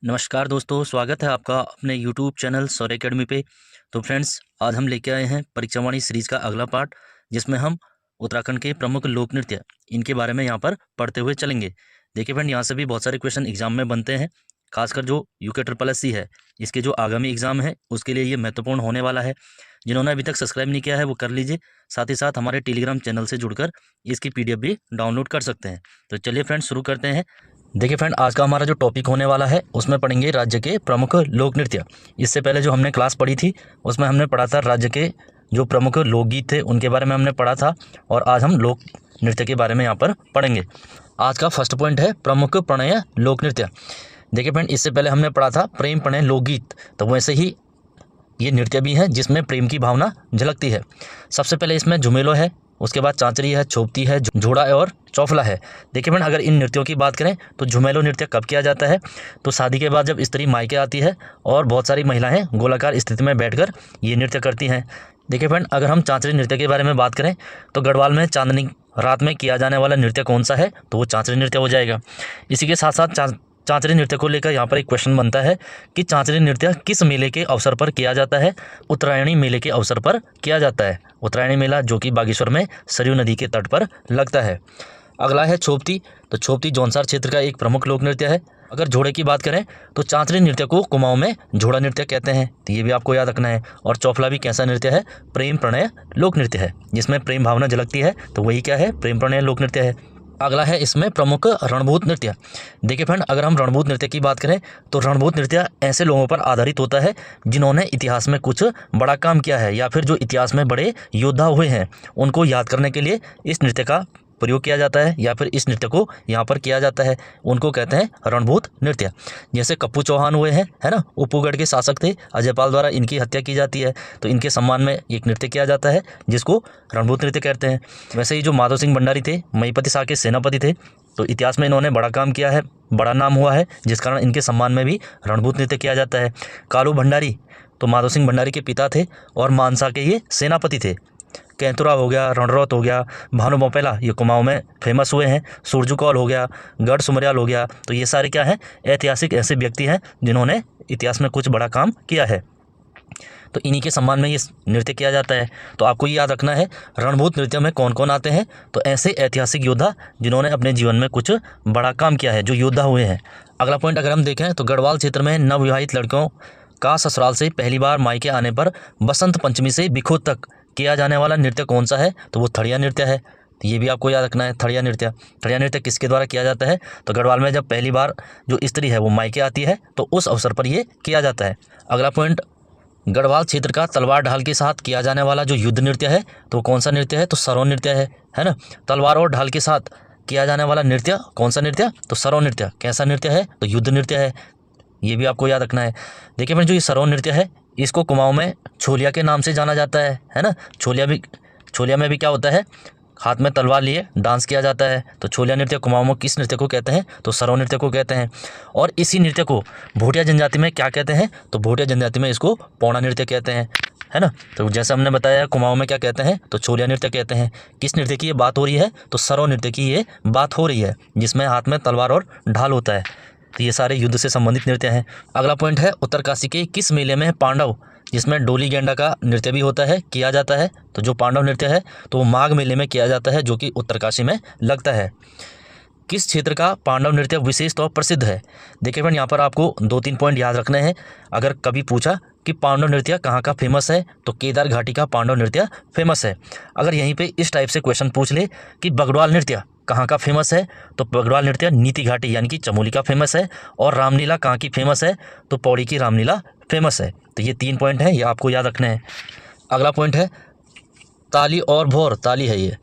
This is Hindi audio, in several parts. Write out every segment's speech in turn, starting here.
नमस्कार दोस्तों, स्वागत है आपका अपने यूट्यूब चैनल सौर एकेडमी पे। तो फ्रेंड्स, आज हम लेके आए हैं परीक्षावाणी सीरीज का अगला पार्ट, जिसमें हम उत्तराखंड के प्रमुख लोक नृत्य इनके बारे में यहाँ पर पढ़ते हुए चलेंगे। देखिए फ्रेंड, यहाँ से भी बहुत सारे क्वेश्चन एग्जाम में बनते हैं, खासकर जो UKSSC है, इसके जो आगामी एग्जाम है उसके लिए ये महत्वपूर्ण होने वाला है। जिन्होंने अभी तक सब्सक्राइब नहीं किया है वो कर लीजिए, साथ ही साथ हमारे टेलीग्राम चैनल से जुड़कर इसकी PDF भी डाउनलोड कर सकते हैं। तो चलिए फ्रेंड्स, शुरू करते हैं। देखिए फ्रेंड, आज का हमारा जो टॉपिक होने वाला है उसमें पढ़ेंगे राज्य के प्रमुख लोक नृत्य। इससे पहले जो हमने क्लास पढ़ी थी उसमें हमने पढ़ा था राज्य के जो प्रमुख लोकगीत थे उनके बारे में हमने पढ़ा था, और आज हम लोक नृत्य के बारे में यहाँ पर पढ़ेंगे। आज का फर्स्ट पॉइंट है प्रमुख प्रणय लोक नृत्य। देखिए फ्रेंड, इससे पहले हमने पढ़ा था प्रेम प्रणय लोकगीत, तो वैसे ही ये नृत्य भी है जिसमें प्रेम की भावना झलकती है। सबसे पहले इसमें झुमेलो है, उसके बाद चांचरी है, छोपती है, जोड़ा और चौफला है। देखिए फ्रेंड, अगर इन नृत्यों की बात करें तो झुमेलो नृत्य कब किया जाता है? तो शादी के बाद जब स्त्री मायके आती है और बहुत सारी महिलाएं गोलाकार स्थिति में बैठकर ये नृत्य करती हैं। देखिए फ्रेंड, अगर हम चांचरी नृत्य के बारे में बात करें तो गढ़वाल में चांदनी रात में किया जाने वाला नृत्य कौन सा है? तो वो चांचरी नृत्य हो जाएगा। इसी के साथ साथ चांचरी नृत्य को लेकर यहाँ पर एक क्वेश्चन बनता है कि चांचरी नृत्य किस मेले के अवसर पर किया जाता है? उत्तरायणी मेले के अवसर पर किया जाता है। उत्तरायणी मेला जो कि बागेश्वर में सरयू नदी के तट पर लगता है। अगला है छोपती। तो छोपती जौनसार क्षेत्र का एक प्रमुख लोक नृत्य है। अगर जोड़े की बात करें तो चांचरी नृत्य को कुमाऊं में जोड़ा नृत्य कहते हैं, तो ये भी आपको याद रखना है। और चौफला भी कैसा नृत्य है? प्रेम प्रणय लोक नृत्य है, जिसमें प्रेम भावना झलकती है, तो वही क्या है? प्रेम प्रणय लोक नृत्य है। अगला है इसमें प्रमुख रणभूत नृत्य। देखिए फ्रेंड, अगर हम रणभूत नृत्य की बात करें तो रणभूत नृत्य ऐसे लोगों पर आधारित होता है जिन्होंने इतिहास में कुछ बड़ा काम किया है, या फिर जो इतिहास में बड़े योद्धा हुए हैं उनको याद करने के लिए इस नृत्य का प्रयोग किया जाता है, या फिर इस नृत्य को यहाँ पर किया जाता है। उनको कहते हैं रणभूत नृत्य। जैसे कप्पू चौहान हुए हैं, है ना, उपगढ़ के शासक थे, अजयपाल द्वारा इनकी हत्या की जाती है, तो इनके सम्मान में एक नृत्य किया जाता है जिसको रणभूत नृत्य कहते हैं। वैसे ही जो माधव सिंह भंडारी थे, महीपति शाह के सेनापति थे, तो इतिहास में इन्होंने बड़ा काम किया है, बड़ा नाम हुआ है, जिस कारण इनके सम्मान में भी रणभूत नृत्य किया जाता है। कालू भंडारी तो माधव सिंह भंडारी के पिता थे और मानसा के ये सेनापति थे। कैंतुरा हो गया, रणरौत हो गया, भानु मोपेला ये कुमाऊं में फेमस हुए हैं। सूरजकौल हो गया, गढ़ सुमरियाल हो गया, तो ये सारे क्या हैं? ऐतिहासिक ऐसे व्यक्ति हैं जिन्होंने इतिहास में कुछ बड़ा काम किया है, तो इन्हीं के सम्मान में ये नृत्य किया जाता है। तो आपको ये याद रखना है रणभूत नृत्य में कौन कौन आते हैं? तो ऐसे ऐतिहासिक योद्धा जिन्होंने अपने जीवन में कुछ बड़ा काम किया है, जो योद्धा हुए हैं। अगला पॉइंट अगर हम देखें तो गढ़वाल क्षेत्र में नवविवाहित लड़कियों का ससुराल से पहली बार मायके आने पर बसंत पंचमी से बिखो तक किया जाने वाला नृत्य कौन सा है? तो वो थड़िया नृत्य है। तो ये भी आपको याद रखना है, थड़िया नृत्य। थड़िया नृत्य किसके द्वारा किया जाता है? तो गढ़वाल में जब पहली बार जो स्त्री है वो मायके आती है तो उस अवसर पर ये किया जाता है। अगला पॉइंट, गढ़वाल क्षेत्र का तलवार ढाल के साथ किया जाने वाला जो युद्ध नृत्य है तो कौन सा नृत्य है? तो सरौ नृत्य है ना। तलवार और ढाल के साथ किया जाने वाला नृत्य कौन सा नृत्य? तो सरौ नृत्य। कैसा नृत्य है? तो युद्ध नृत्य है, ये भी आपको याद रखना है। देखिए फ्रेंड, जो ये सरौ नृत्य है इसको कुमाऊं में छोलिया के नाम से जाना जाता है ना। छोलिया में भी क्या होता है? हाथ में तलवार लिए डांस किया जाता है। तो छोलिया नृत्य कुमाऊं में किस नृत्य को कहते हैं? तो सरौ नृत्य को कहते हैं। और इसी नृत्य को भोटिया जनजाति में क्या कहते हैं? तो भोटिया जनजाति में इसको पौड़ा नृत्य कहते हैं, है ना। तो जैसा हमने बताया कुमाऊं में क्या कहते हैं? तो छोलिया नृत्य कहते हैं। किस नृत्य की ये बात हो रही है? तो सरौ नृत्य की ये बात हो रही है, जिसमें हाथ में तलवार और ढाल होता है। तो ये सारे युद्ध से संबंधित नृत्य हैं। अगला पॉइंट है उत्तरकाशी के किस मेले में पांडव, जिसमें डोली गेंडा का नृत्य भी होता है, किया जाता है? तो जो पांडव नृत्य है तो वो माघ मेले में किया जाता है, जो कि उत्तरकाशी में लगता है। किस क्षेत्र का पांडव नृत्य विशेष तौर प्रसिद्ध है? देखिए फ्रेंड, यहाँ पर आपको 2-3 पॉइंट याद रखने हैं। अगर कभी पूछा कि पांडव नृत्य कहाँ का फेमस है, तो केदार घाटी का पांडव नृत्य फेमस है। अगर यहीं पे इस टाइप से क्वेश्चन पूछ ले कि बगड़वाल नृत्य कहाँ का फेमस है, तो बगड़वाल नृत्य नीति घाटी यानी कि चमोली का फेमस है। और रामलीला कहाँ की फेमस है? तो पौड़ी की रामलीला फेमस है। तो ये 3 पॉइंट हैं, ये आपको याद रखने हैं। अगला पॉइंट है ताली और भौर। ताली है ये,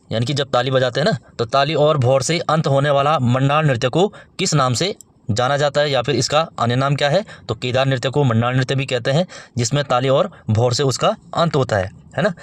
यानी कि जब ताली बजाते हैं ना, तो ताली और भौर से अंत होने वाला मंडार नृत्य को किस नाम से जाना जाता है, या फिर इसका अन्य नाम क्या है? तो केदार नृत्य को मंडार नृत्य भी कहते हैं, जिसमें ताली और भौर से उसका अंत होता है ना।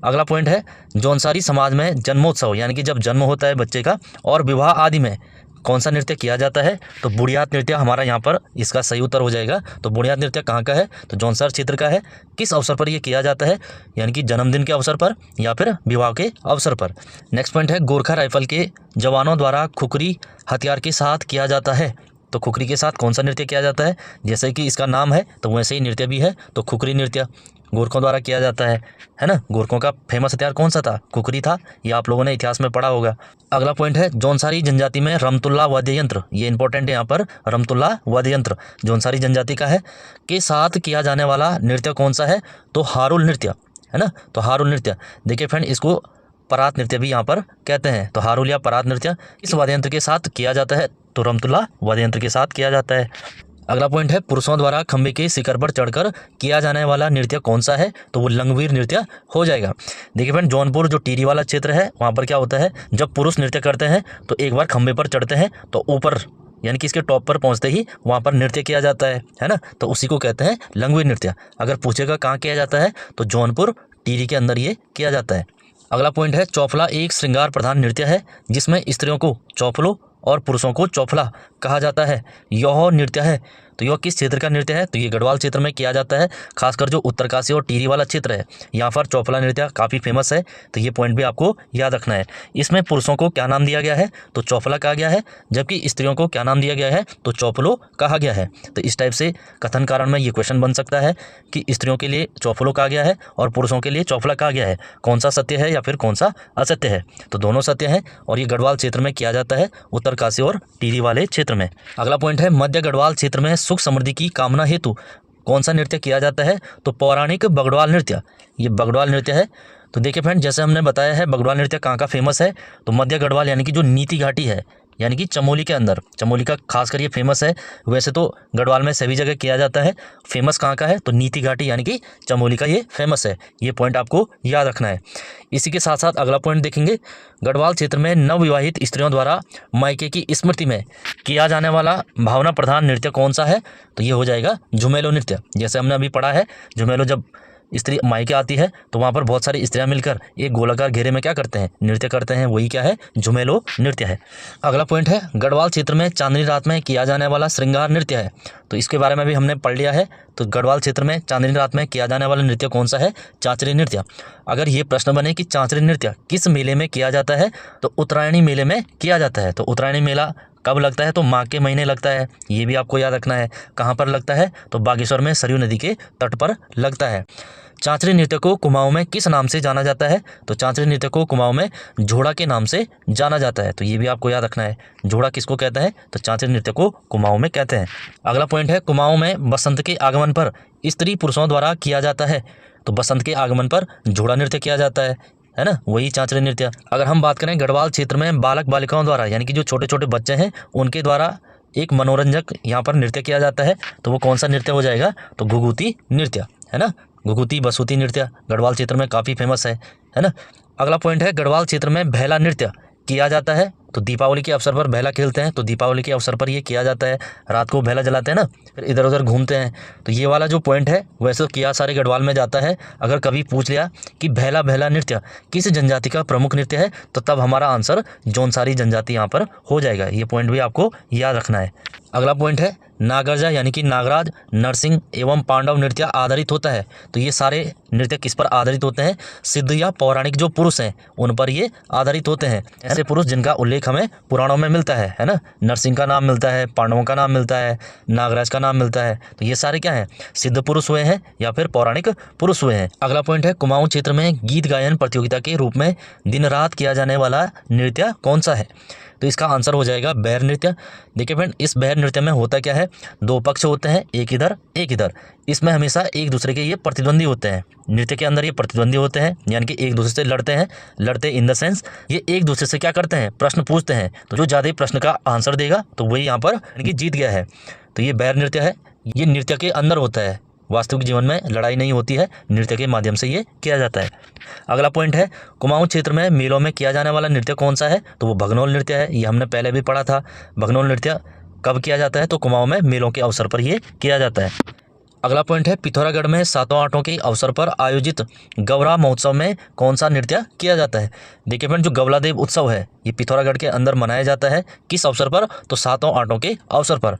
अगला पॉइंट है जौनसारी समाज में जन्मोत्सव यानी कि जब जन्म होता है बच्चे का और विवाह आदि में कौन सा नृत्य किया जाता है? तो बुढ़ियात नृत्य हमारा यहाँ पर इसका सही उत्तर हो जाएगा। तो बुढ़ियात नृत्य कहाँ का है? तो जौनसार क्षेत्र का है। किस अवसर पर यह किया जाता है? यानी कि जन्मदिन के अवसर पर या फिर विवाह के अवसर पर। नेक्स्ट पॉइंट है गोरखा राइफल के जवानों द्वारा खुखरी हथियार के साथ किया जाता है। तो खुकरी के साथ कौन सा नृत्य किया जाता है? जैसे कि इसका नाम है तो वैसे ही नृत्य भी है, तो खुकरी नृत्य गोरखों द्वारा किया जाता है ना। गोरखों का फेमस हथियार कौन सा था? खुकरी था। ये आप लोगों ने इतिहास में पढ़ा होगा। अगला पॉइंट है जौनसारी जनजाति में रमतुल्ला वाद्य यंत्र, ये इंपॉर्टेंट है यहाँ पर। रमतुल्ला वाद्य यंत्र जौनसारी जनजाति का है के साथ किया जाने वाला नृत्य कौन सा है? तो हारुल नृत्य, है ना। तो हारुल नृत्य, देखिए फ्रेंड, इसको परात नृत्य भी यहाँ पर कहते हैं। तो हारुल या परात नृत्य इस वाद्य यंत्र के साथ किया जाता है, तो रमतुल्ला वाद्य यंत्र के साथ किया जाता है। अगला पॉइंट है पुरुषों द्वारा खंबे के शिखर पर चढ़कर किया जाने वाला नृत्य कौन सा है? तो वो लंगवीर नृत्य हो जाएगा। देखिए फ्रेंड, जौनपुर जो टिहरी वाला क्षेत्र है वहाँ पर क्या होता है, जब पुरुष नृत्य करते हैं तो एक बार खंबे पर चढ़ते हैं तो ऊपर यानी कि इसके टॉप पर पहुँचते ही वहाँ पर नृत्य किया जाता है ना। तो उसी को कहते हैं लंगवीर नृत्य। अगर पूछेगा कहाँ किया जाता है तो जौनपुर टिहरी के अंदर ये किया जाता है। अगला पॉइंट है चौफला एक श्रृंगार प्रधान नृत्य है जिसमें स्त्रियों को चौफलो और पुरुषों को चौफला कहा जाता है। यह नृत्य है तो यह किस क्षेत्र का नृत्य है? तो ये गढ़वाल क्षेत्र में किया जाता है, खासकर जो उत्तरकाशी और टिहरी वाला क्षेत्र है यहाँ पर चौफला नृत्य काफ़ी फेमस है। तो ये पॉइंट भी आपको याद रखना है। इसमें पुरुषों को क्या नाम दिया गया है? तो चौफला कहा गया है, जबकि स्त्रियों को क्या नाम दिया गया है? तो चौफलो कहा गया है। तो इस टाइप से कथन कारण में ये क्वेश्चन बन सकता है कि स्त्रियों के लिए चौफलो कहा गया है और पुरुषों के लिए चौफला कहा गया है। कौन सा सत्य है या फिर कौन सा असत्य है? तो दोनों सत्य है और ये गढ़वाल क्षेत्र में किया जाता है, उत्तरकाशी और टिहरी वाले क्षेत्र में। अगला पॉइंट है मध्य गढ़वाल क्षेत्र में सुख समृद्धि की कामना हेतु कौन सा नृत्य किया जाता है? तो पौराणिक बगड़वाल नृत्य, ये बगड़वाल नृत्य है। तो देखिए फ्रेंड, जैसे हमने बताया है बगड़वाल नृत्य कहाँ का फेमस है? तो मध्य गढ़वाल यानी कि जो नीति घाटी है, यानी कि चमोली के अंदर, चमोली का खासकर ये फेमस है। वैसे तो गढ़वाल में सभी जगह किया जाता है, फेमस कहाँ का है? तो नीति घाटी यानी कि चमोली का ये फेमस है। ये पॉइंट आपको याद रखना है। इसी के साथ साथ अगला पॉइंट देखेंगे, गढ़वाल क्षेत्र में नवविवाहित स्त्रियों द्वारा मायके की स्मृति में किया जाने वाला भावना प्रधान नृत्य कौन सा है? तो ये हो जाएगा झुमेलो नृत्य। जैसे हमने अभी पढ़ा है, झुमेलो जब स्त्री मायके आती है तो वहाँ पर बहुत सारी स्त्रियाँ मिलकर एक गोलाकार घेरे में क्या करते हैं? नृत्य करते हैं। वही क्या है? झुमेलो नृत्य है। अगला पॉइंट है गढ़वाल क्षेत्र में चांदनी रात में किया जाने वाला श्रृंगार नृत्य है। तो इसके बारे में भी हमने पढ़ लिया है। तो गढ़वाल क्षेत्र में चांदनी रात में किया जाने वाला नृत्य कौन सा है? चांचरी नृत्य। अगर ये प्रश्न बने कि चांचरी नृत्य किस मेले में किया जाता है? तो उत्तरायणी मेले में किया जाता है। तो उत्तरायणी मेला कब लगता है? तो माघ के महीने लगता है। ये भी आपको याद रखना है। कहाँ पर लगता है? तो बागेश्वर में सरयू नदी के तट पर लगता है। चांचरी नृत्य को कुमाऊं में किस नाम से जाना जाता है? तो चांचरी नृत्य को कुमाऊं में झोड़ा के नाम से जाना जाता है। तो ये भी आपको याद रखना है। झोड़ा किसको कहते हैं? तो चांचरी नृत्य को कुमाऊं में कहते हैं। अगला पॉइंट है कुमाऊं में बसंत के आगमन पर स्त्री पुरुषों द्वारा किया जाता है। तो बसंत के आगमन पर झोड़ा नृत्य किया जाता है ना, वही चांचरी नृत्य। अगर हम बात करें गढ़वाल क्षेत्र में बालक बालिकाओं द्वारा यानी कि जो छोटे छोटे बच्चे हैं उनके द्वारा एक मनोरंजक यहाँ पर नृत्य किया जाता है, तो वो कौन सा नृत्य हो जाएगा? तो घुघुती नृत्य, है ना। घुघुती बसुती नृत्य गढ़वाल क्षेत्र में काफ़ी फेमस है ना। अगला पॉइंट है गढ़वाल क्षेत्र में भैला नृत्य किया जाता है। तो दीपावली के अवसर पर भैला खेलते हैं, तो दीपावली के अवसर पर ये किया जाता है। रात को भैला जलाते हैं ना, फिर इधर उधर घूमते हैं। तो ये वाला जो पॉइंट है वैसे तो किया सारे गढ़वाल में जाता है। अगर कभी पूछ लिया कि भैला भैला नृत्य किस जनजाति का प्रमुख नृत्य है, तो तब हमारा आंसर जौनसारी जनजाति यहाँ पर हो जाएगा। ये पॉइंट भी आपको याद रखना है। अगला पॉइंट है नागरजा यानी कि नागराज, नरसिंह एवं पांडव नृत्य आधारित होता है। तो ये सारे नृत्य किस पर आधारित होते हैं? सिद्ध या पौराणिक जो पुरुष हैं उन पर ये आधारित होते हैं। ऐसे पुरुष जिनका उल्लेख हमें पुराणों में मिलता है ना। नरसिंह का नाम मिलता है, पांडवों का नाम मिलता है, नागराज का नाम मिलता है। तो ये सारे क्या हैं? सिद्ध पुरुष हुए हैं या फिर पौराणिक पुरुष हुए हैं। अगला पॉइंट है कुमाऊं क्षेत्र में गीत गायन प्रतियोगिता के रूप में दिन रात किया जाने वाला नृत्य कौन सा है? तो इसका आंसर हो जाएगा बैर नृत्य। देखिए फ्रेंड, इस बैर नृत्य में होता क्या है? दो पक्ष होते हैं, एक इधर एक इधर। इसमें हमेशा एक दूसरे के ये प्रतिद्वंदी होते हैं। नृत्य के अंदर ये प्रतिद्वंदी होते हैं, यानी कि एक दूसरे से लड़ते हैं। लड़ते इन द सेंस ये एक दूसरे से क्या करते हैं? प्रश्न पूछते हैं। तो जो ज़्यादा प्रश्न का आंसर देगा तो वही यहाँ पर यानी कि जीत गया है। तो ये बैर नृत्य है। ये नृत्य के अंदर होता है, वास्तविक जीवन में लड़ाई नहीं होती है, नृत्य के माध्यम से ये किया जाता है। अगला पॉइंट है कुमाऊं क्षेत्र में मेलों में किया जाने वाला नृत्य कौन सा है? तो वो भगनोल नृत्य है। ये हमने पहले भी पढ़ा था। भगनोल नृत्य कब किया जाता है? तो कुमाऊं में मेलों के अवसर पर ये किया जाता है। अगला पॉइंट है पिथौरागढ़ में सातों आठों के अवसर पर आयोजित गौरा महोत्सव में कौन सा नृत्य किया जाता है? देखिए फ्रेंड, जो गौलादेव उत्सव है ये पिथौरागढ़ के अंदर मनाया जाता है। किस अवसर पर? तो सातों आठों के अवसर पर।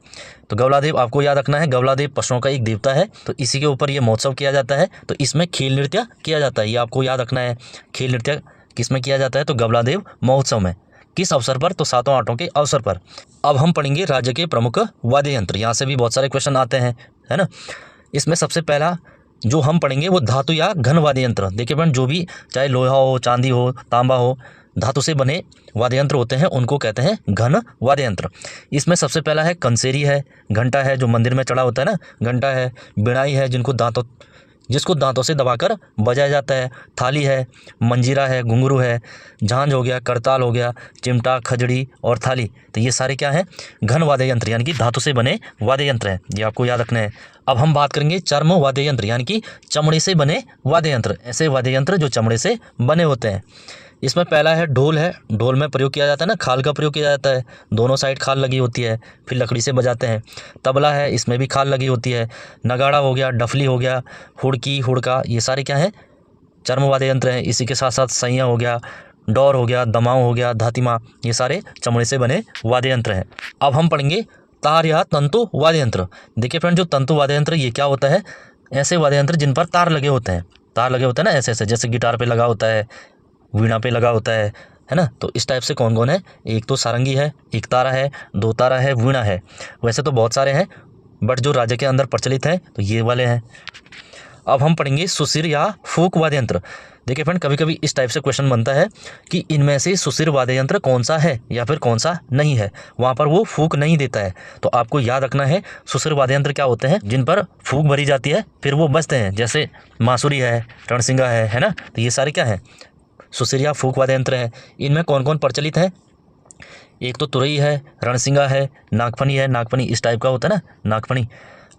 तो गौलादेव आपको याद रखना है, गौलादेव पशुओं का एक देवता है, तो इसी के ऊपर ये महोत्सव किया जाता है। तो इसमें खेल नृत्य किया जाता है, ये आपको याद रखना है। खेल नृत्य किस में किया जाता है? तो गौलादेव महोत्सव में। किस अवसर पर? तो सातों आठों के अवसर पर। अब हम पढ़ेंगे राज्य के प्रमुख वाद्य यंत्र। यहाँ से भी बहुत सारे क्वेश्चन आते हैं, है ना। इसमें सबसे पहला जो हम पढ़ेंगे वो धातु या घन वाद्य यंत्र। देखिए फ्रेंड, जो भी चाहे लोहा हो, चांदी हो, तांबा हो, धातु से बने वाद्य यंत्र होते हैं उनको कहते हैं घन वाद्य यंत्र। इसमें सबसे पहला है कंसेरी है, घंटा है जो मंदिर में चढ़ा होता है ना, घंटा है, बिणाई है जिसको दांतों से दबाकर बजाया जाता है, थाली है, मंजीरा है, घुंघरू है, झांझ हो गया, करताल हो गया, चिमटा, खजड़ी और थाली। तो ये सारे क्या हैं? घन वाद्य यंत्र यानी कि धातु से बने वाद्य यंत्र हैं, ये आपको याद रखना है। अब हम बात करेंगे चर्म वाद्य यंत्र यानी कि चमड़े से बने वाद्य यंत्र, ऐसे वाद्य यंत्र जो चमड़े से बने होते हैं। इसमें पहला है ढोल है, ढोल में प्रयोग किया जाता है ना, खाल का प्रयोग किया जाता है, दोनों साइड खाल लगी होती है, फिर लकड़ी से बजाते हैं। तबला है, इसमें भी खाल लगी होती है। नगाड़ा हो गया, डफली हो गया, हुड़की, हुड़का, ये सारे क्या हैं? चर्म वाद्य यंत्र हैं। इसी के साथ साथ सैया हो गया, डौर हो गया, दमाऊ हो गया, धातिमा, ये सारे चमड़े से बने वाद्य यंत्र हैं। अब हम पढ़ेंगे तार या तंतु वाद्य यंत्र। देखिए फ्रेंड, जो तंतु वाद्य यंत्र ये क्या होता है? ऐसे वाद्य यंत्र जिन पर तार लगे होते हैं, तार लगे होते हैं ना, ऐसे ऐसे, जैसे गिटार पे लगा होता है, वीणा पे लगा होता है ना। तो इस टाइप से कौन कौन है? एक तो सारंगी है, एक तारा है, दो तारा है, वीणा है। वैसे तो बहुत सारे हैं बट जो राज्य के अंदर प्रचलित हैं तो ये वाले हैं। अब हम पढ़ेंगे सुशिर या फूक वाद्य यंत्र। देखिए फ्रेंड, कभी कभी इस टाइप से क्वेश्चन बनता है कि इनमें से सुशिर वाद्य यंत्र कौन सा है या फिर कौन सा नहीं है, वहाँ पर वो फूक नहीं देता है। तो आपको याद रखना है सुशिर वाद्य यंत्र क्या होते हैं? जिन पर फूक भरी जाती है फिर वो बजते हैं, जैसे बांसुरी है, रणसिंगा है ना। तो ये सारे क्या हैं? सुशिर या फूक वाद्य यंत्र है। इनमें कौन कौन प्रचलित है? एक तो तुरई है, रणसिंगा है, नागफनी है, नागफनी इस टाइप का होता है ना, नागफनी।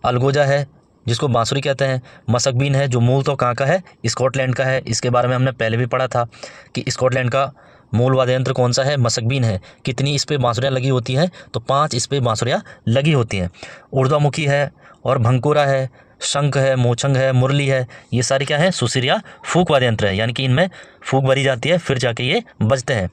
अलगोजा है जिसको बांसुरी कहते हैं। मसकबीन है जो मूल तो कहाँ का है? स्कॉटलैंड का है। इसके बारे में हमने पहले भी पढ़ा था कि स्कॉटलैंड का मूल वाद्य यंत्र कौन सा है? मसकबीन है। कितनी इस पे बांसुरियाँ लगी होती हैं? तो 5 इस पे बांसुरियाँ लगी होती हैं। ऊर्ध्वमुखी है और भंकुरा है, शंख है, मोचंग है, मुरली है, ये सारे क्या है? सुशिर या फूक वाद्य यंत्र है, यानी कि इनमें फूक भरी जाती है फिर जाके ये बजते हैं।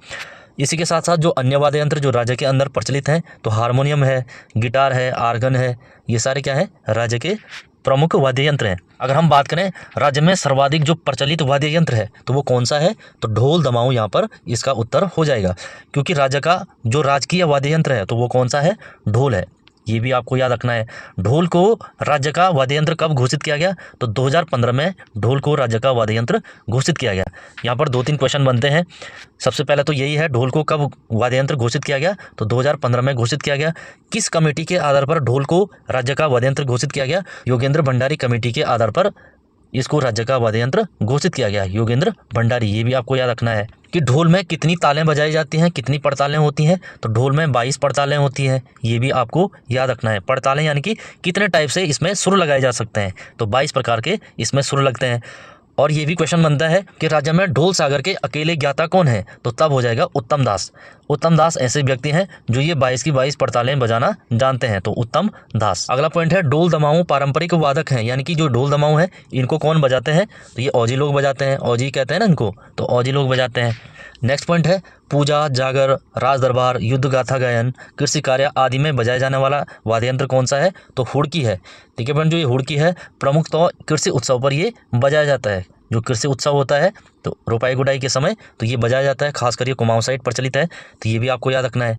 इसी के साथ साथ जो अन्य वाद्य यंत्र जो राज्य के अंदर प्रचलित हैं तो हारमोनियम है, गिटार है, आर्गन है, ये सारे क्या है? राज्य के प्रमुख वाद्य यंत्र हैं। अगर हम बात करें राज्य में सर्वाधिक जो प्रचलित वाद्य यंत्र है तो वो कौन सा है? तो ढोल, दमाऊ यहाँ पर इसका उत्तर हो जाएगा, क्योंकि राज्य का जो राजकीय वाद्य यंत्र है तो वो कौन सा है? ढोल है। ये भी आपको याद रखना है। ढोल को राज्य का वाद्य यंत्र कब घोषित किया गया? तो 2015 में ढोल को राज्य का वाद्य यंत्र घोषित किया गया। यहाँ पर 2-3 क्वेश्चन बनते हैं। सबसे पहले तो यही है, ढोल को कब वाद्य यंत्र घोषित किया गया? तो 2015 में घोषित किया गया। किस कमेटी के आधार पर ढोल को राज्य का वाद्य यंत्र घोषित किया गया? योगेंद्र भंडारी कमेटी के आधार पर इसको राज्य का वाद्य यंत्र घोषित किया गया, योगेंद्र भंडारी। ये भी आपको याद रखना है कि ढोल में कितनी तालें बजाई जाती हैं, कितनी पड़तालें होती हैं? तो ढोल में 22 पड़तालें होती हैं, ये भी आपको याद रखना है। पड़तालें यानी कि कितने टाइप से इसमें सुर लगाए जा सकते हैं, तो 22 प्रकार के इसमें सुर लगते हैं। और ये भी क्वेश्चन बनता है कि राज्य में ढोल सागर के अकेले ज्ञाता कौन है? तो तब हो जाएगा उत्तम दास। उत्तम दास ऐसे व्यक्ति हैं जो ये 22 की 22 पड़तालें बजाना जानते हैं, तो उत्तम दास। अगला पॉइंट है ढोल दमाऊ पारंपरिक वादक हैं, यानी कि जो ढोल दमाऊ है इनको कौन बजाते हैं? तो ये औजी लोग बजाते हैं, औजी कहते हैं ना इनको, तो औजी लोग बजाते हैं। नेक्स्ट पॉइंट है पूजा, जागर, राज दरबार, युद्ध गाथा गायन, कृषि कार्य आदि में बजाया जाने वाला वाद्य यंत्र कौन सा है? तो हुड़की है। ठीक है फ्रेंड, जो ये हुड़की है प्रमुख तो कृषि उत्सव पर ये बजाया जाता है। जो कृषि उत्सव होता है तो रोपाई गुडाई के समय तो ये बजाया जाता है, खासकर ये कुमाऊं साइड प्रचलित है, तो ये भी आपको याद रखना है।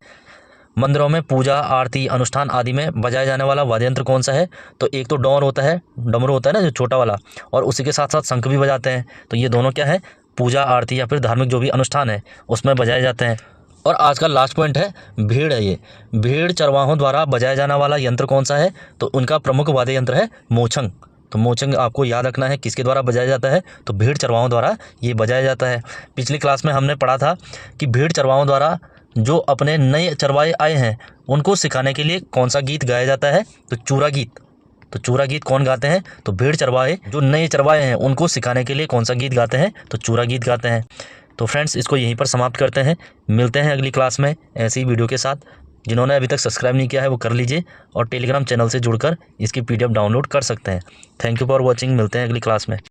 मंदिरों में पूजा, आरती, अनुष्ठान आदि में बजाया जाने वाला वाद्य यंत्र कौन सा है? तो एक तो डौर होता है, डमरू होता है ना जो छोटा वाला, और उसी के साथ साथ शंख भी बजाते हैं। तो ये दोनों क्या है? पूजा, आरती या फिर धार्मिक जो भी अनुष्ठान है उसमें बजाए जाते हैं। और आज का लास्ट पॉइंट है भेड़ है। ये भेड़ चरवाहों द्वारा बजाया जाने वाला यंत्र कौन सा है? तो उनका प्रमुख वाद्य यंत्र है मोचंग। तो मोचंग आपको याद रखना है किसके द्वारा बजाया जाता है? तो भेड़ चरवाहों द्वारा ये बजाया जाता है। पिछली क्लास में हमने पढ़ा था कि भेड़ चरवाहों द्वारा जो अपने नए चरवाहे आए हैं उनको सिखाने के लिए कौन सा गीत गाया जाता है? तो चूरा गीत। तो चूरा गीत कौन गाते हैं? तो भेड़ चरवाहे जो नए चरवाहे हैं उनको सिखाने के लिए कौन सा गीत गाते हैं? तो चूरा गीत गाते हैं। तो फ्रेंड्स, इसको यहीं पर समाप्त करते हैं। मिलते हैं अगली क्लास में ऐसी वीडियो के साथ। जिन्होंने अभी तक सब्सक्राइब नहीं किया है वो कर लीजिए और टेलीग्राम चैनल से जुड़कर इसकी PDF डाउनलोड कर सकते हैं। Thank you for watching. मिलते हैं अगली क्लास में।